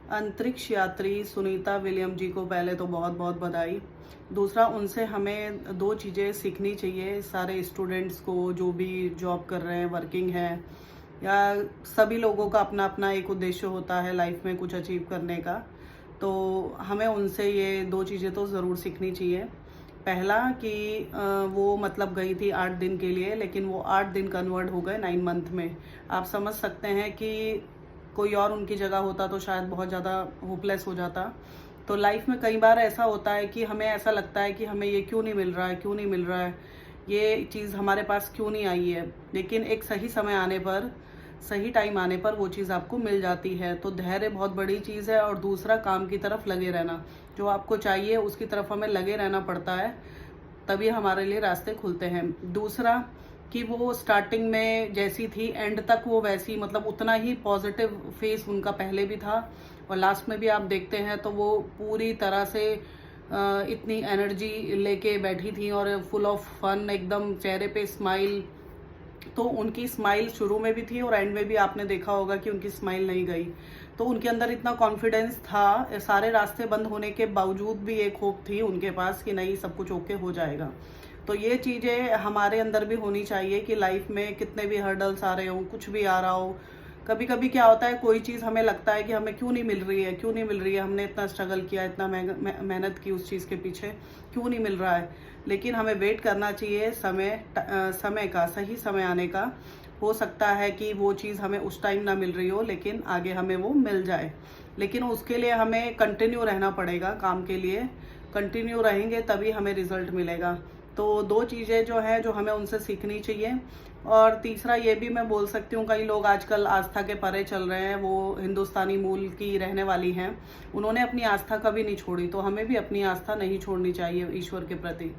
अंतरिक्ष यात्री सुनीता विलियम जी को पहले तो बहुत बहुत बधाई। दूसरा, उनसे हमें दो चीज़ें सीखनी चाहिए, सारे स्टूडेंट्स को, जो भी जॉब कर रहे हैं, वर्किंग हैं, या सभी लोगों का अपना अपना एक उद्देश्य होता है लाइफ में कुछ अचीव करने का। तो हमें उनसे ये दो चीज़ें तो ज़रूर सीखनी चाहिए। पहला कि वो मतलब गई थी 8 दिन के लिए, लेकिन वो 8 दिन कन्वर्ट हो गए 9 मंथ में। आप समझ सकते हैं कि कोई और उनकी जगह होता तो शायद बहुत ज़्यादा होपलेस हो जाता। तो लाइफ में कई बार ऐसा होता है कि हमें ऐसा लगता है कि हमें ये क्यों नहीं मिल रहा है, क्यों नहीं मिल रहा है, ये चीज़ हमारे पास क्यों नहीं आई है। लेकिन एक सही समय आने पर, सही टाइम आने पर वो चीज़ आपको मिल जाती है। तो धैर्य बहुत बड़ी चीज़ है। और दूसरा, काम की तरफ लगे रहना, जो आपको चाहिए उसकी तरफ हमें लगे रहना पड़ता है, तभी हमारे लिए रास्ते खुलते हैं। दूसरा कि वो स्टार्टिंग में जैसी थी, एंड तक वो वैसी, मतलब उतना ही पॉजिटिव फेस उनका पहले भी था, और लास्ट में भी आप देखते हैं तो वो पूरी तरह से इतनी एनर्जी लेके बैठी थी और फुल ऑफ फन, एकदम चेहरे पे स्माइल। तो उनकी स्माइल शुरू में भी थी और एंड में भी आपने देखा होगा कि उनकी स्माइल नहीं गई। तो उनके अंदर इतना कॉन्फिडेंस था, सारे रास्ते बंद होने के बावजूद भी एक होप थी उनके पास कि नहीं, सब कुछ ओके हो जाएगा। तो ये चीज़ें हमारे अंदर भी होनी चाहिए कि लाइफ में कितने भी हर्डल्स आ रहे हो, कुछ भी आ रहा हो, कभी कभी क्या होता है, कोई चीज़ हमें लगता है कि हमें क्यों नहीं मिल रही है, क्यों नहीं मिल रही है, हमने इतना स्ट्रगल किया, इतना मेहनत की उस चीज़ के पीछे, क्यों नहीं मिल रहा है। लेकिन हमें वेट करना चाहिए समय का, सही समय आने का। हो सकता है कि वो चीज़ हमें उस टाइम ना मिल रही हो, लेकिन आगे हमें वो मिल जाए। लेकिन उसके लिए हमें कंटिन्यू रहना पड़ेगा, काम के लिए कंटिन्यू रहेंगे तभी हमें रिजल्ट मिलेगा। तो दो चीज़ें जो हैं, जो हमें उनसे सीखनी चाहिए। और तीसरा ये भी मैं बोल सकती हूँ, कई लोग आजकल आस्था के परे चल रहे हैं, वो हिंदुस्तानी मूल की रहने वाली हैं, उन्होंने अपनी आस्था कभी नहीं छोड़ी, तो हमें भी अपनी आस्था नहीं छोड़नी चाहिए ईश्वर के प्रति।